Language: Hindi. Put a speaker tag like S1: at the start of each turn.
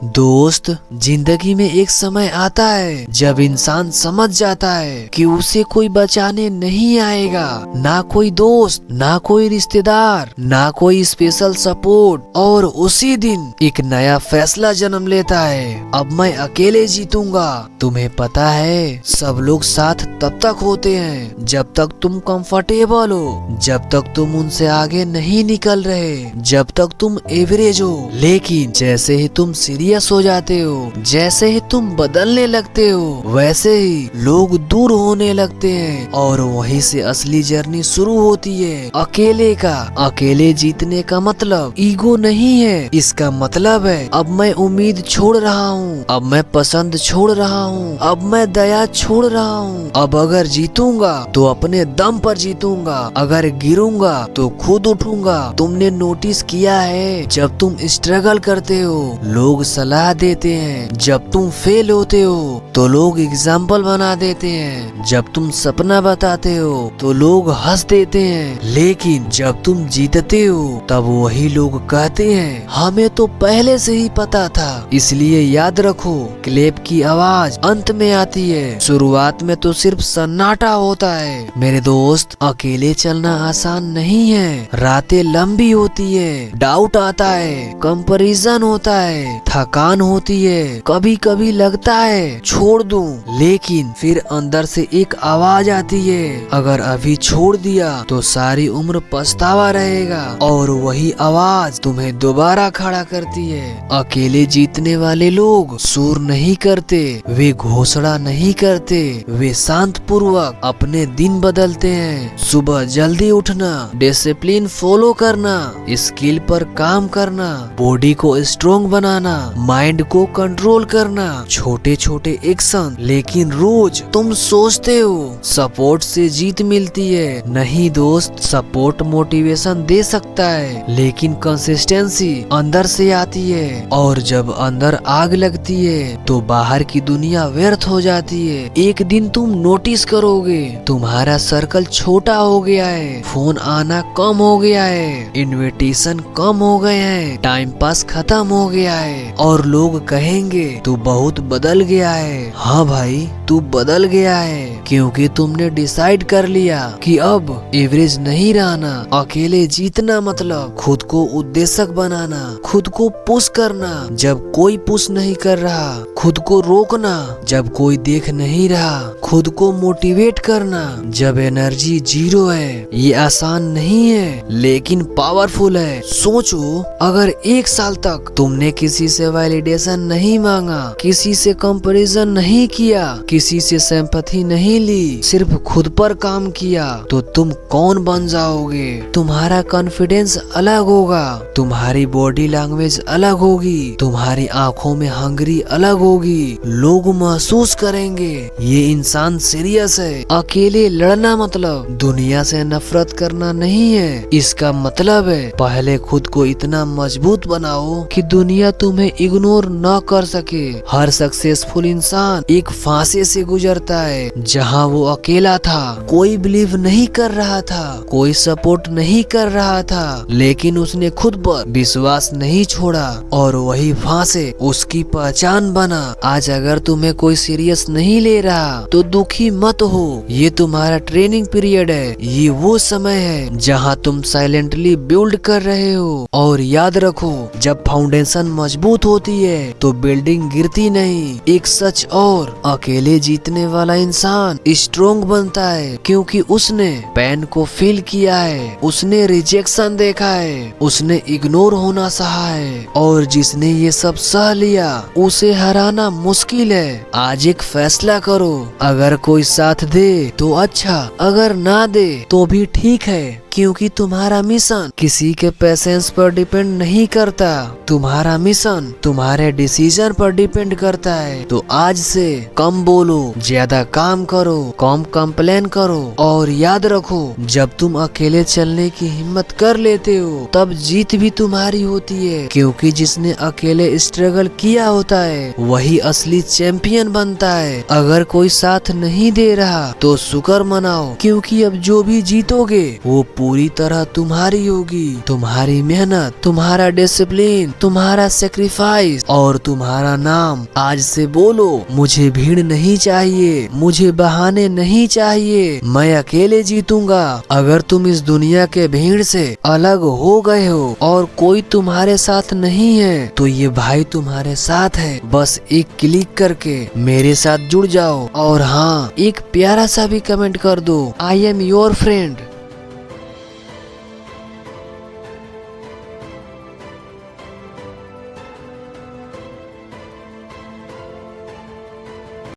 S1: दोस्त, जिंदगी में एक समय आता है जब इंसान समझ जाता है कि उसे कोई बचाने नहीं आएगा। ना कोई दोस्त, ना कोई रिश्तेदार, ना कोई स्पेशल सपोर्ट। और उसी दिन एक नया फैसला जन्म लेता है, अब मैं अकेले जीतूंगा। तुम्हें पता है, सब लोग साथ तब तक होते हैं जब तक तुम कंफर्टेबल हो, जब तक तुम उनसे आगे नहीं निकल रहे, जब तक तुम एवरेज हो। लेकिन जैसे ही तुम सीरियस हो जाते हो, जैसे ही तुम बदलने लगते हो, वैसे ही लोग दूर होने लगते हैं और वहीं से असली जर्नी शुरू होती है। अकेले का, अकेले जीतने का मतलब ईगो नहीं है। इसका मतलब है अब मैं उम्मीद छोड़ रहा हूँ, अब मैं पसंद छोड़ रहा हूँ, अब मैं दया छोड़ रहा हूँ। अब अगर जीतूंगा तो अपने दम पर जीतूंगा, अगर गिरूंगा तो खुद उठूंगा। तुमने नोटिस किया है, जब तुम स्ट्रगल करते हो लोग सलाह देते हैं, जब तुम फेल होते हो तो लोग एग्जाम्पल बना देते हैं, जब तुम सपना बताते हो तो लोग हंस देते हैं, लेकिन जब तुम जीतते हो तब वही लोग कहते हैं हमें तो पहले से ही पता था। इसलिए याद रखो, क्लैप की आवाज अंत में आती है, शुरुआत में तो सिर्फ सन्नाटा होता है। मेरे दोस्त, अकेले चलना आसान नहीं है। रातें लंबी होती है, डाउट आता है, कंपैरिजन होता है, थकान होती है, कभी कभी लगता है छोड़ दूं, लेकिन फिर अंदर से एक आवाज आती है, अगर अभी छोड़ दिया तो सारी उम्र पछतावा रहेगा। और वही आवाज तुम्हें दोबारा खड़ा करती है। अकेले जीतने वाले लोग शोर नहीं करते, वे घोषणा नहीं करते, वे शांत पूर्वक अपने दिन बदलते हैं। सुबह जल्दी उठना, डिसिप्लिन फॉलो करना, स्किल पर काम करना, बॉडी को स्ट्रॉन्ग बनाना, माइंड को कंट्रोल करना, छोटे छोटे एक्शन। लेकिन रोज तुम सोचते हो सपोर्ट से जीत मिलती है। नहीं दोस्त, सपोर्ट मोटिवेशन दे सकता है, लेकिन कंसिस्टेंसी अंदर से आती है। और जब अंदर आग लगती है तो बाहर की दुनिया व्यर्थ हो जाती है। एक दिन तुम नोटिस करोगे तुम्हारा सर्कल छोटा हो गया है, फोन आना कम हो गया है, इनविटेशन कम हो गए हैं, टाइम पास खत्म हो गया है, और लोग कहेंगे तू बहुत बदल गया है। हाँ भाई, तू बदल गया है, क्योंकि तुमने डिसाइड कर लिया कि अब एवरेज नहीं रहना। अकेले जीतना मतलब खुद को उद्देश्यक बनाना, खुद को पुश करना जब कोई पुश नहीं कर रहा, खुद को रोकना जब कोई देख नहीं रहा, खुद को मोटिवेट करना जब एनर्जी जीरो है। ये आसान नहीं है, लेकिन पावरफुल है। सोचो, अगर एक साल तक तुमने किसी से वैलिडेशन नहीं मांगा, किसी से कंपैरिजन नहीं किया, किसी से सिंपैथी नहीं ली, सिर्फ खुद पर काम किया, तो तुम कौन बन जाओगे? तुम्हारा कॉन्फिडेंस अलग होगा, तुम्हारी बॉडी लैंग्वेज अलग होगी, तुम्हारी आंखों में हंगरी अलग होगी। लोग महसूस करेंगे ये इंसान सीरियस है। अकेले लड़ना मतलब दुनिया से नफरत करना नहीं है, इसका मतलब है पहले खुद को इतना मजबूत बनाओ कि दुनिया तुम्हें इग्नोर न कर सके। हर सक्सेसफुल इंसान एक फांसे से गुजरता है जहां वो अकेला था, कोई बिलीव नहीं कर रहा था, कोई सपोर्ट नहीं कर रहा था, लेकिन उसने खुद पर विश्वास नहीं छोड़ा और वही फांसे उसकी पहचान बना। आज अगर तुम्हें कोई सीरियस नहीं ले रहा तो दुखी मत हो, ये तुम्हारा ट्रेनिंग पीरियड है। ये वो समय है जहां तुम साइलेंटली बिल्ड कर रहे हो। और याद रखो, जब फाउंडेशन मजबूत होती है तो बिल्डिंग गिरती नहीं। एक सच और, अकेले जीतने वाला इंसान स्ट्रॉन्ग बनता है क्योंकि उसने पेन को फील किया है, उसने रिजेक्शन देखा है, उसने इग्नोर होना सहा है, और जिसने ये सब सह लिया उसे हराना मुश्किल है। आज एक फैसला करो, अगर कोई साथ दे तो अच्छा, अगर ना दे तो भी ठीक है, क्योंकि तुम्हारा मिशन किसी के पेशेंस पर डिपेंड नहीं करता, तुम्हारा मिशन तुम्हारे डिसीजन पर डिपेंड करता है। तो आज से कम बोलो, ज्यादा काम करो, कम कंप्लेन करो, और याद रखो, जब तुम अकेले चलने की हिम्मत कर लेते हो तब जीत भी तुम्हारी होती है, क्योंकि जिसने अकेले स्ट्रगल किया होता है वही असली चैंपियन बनता है। अगर कोई साथ नहीं दे रहा तो शुक्र मनाओ, क्योंकि अब जो भी जीतोगे वो पूरी तरह तुम्हारी होगी। तुम्हारी मेहनत, तुम्हारा डिसिप्लिन, तुम्हारा सेक्रीफाइस और तुम्हारा नाम। आज से बोलो, मुझे भीड़ नहीं चाहिए, मुझे बहाने नहीं चाहिए, मैं अकेले जीतूंगा। अगर तुम इस दुनिया के भीड़ से अलग हो गए हो और कोई तुम्हारे साथ नहीं है तो ये भाई तुम्हारे साथ है। बस एक क्लिक करके मेरे साथ जुड़ जाओ और हाँ, एक प्यारा सा भी कमेंट कर दो, आई एम योर फ्रेंड।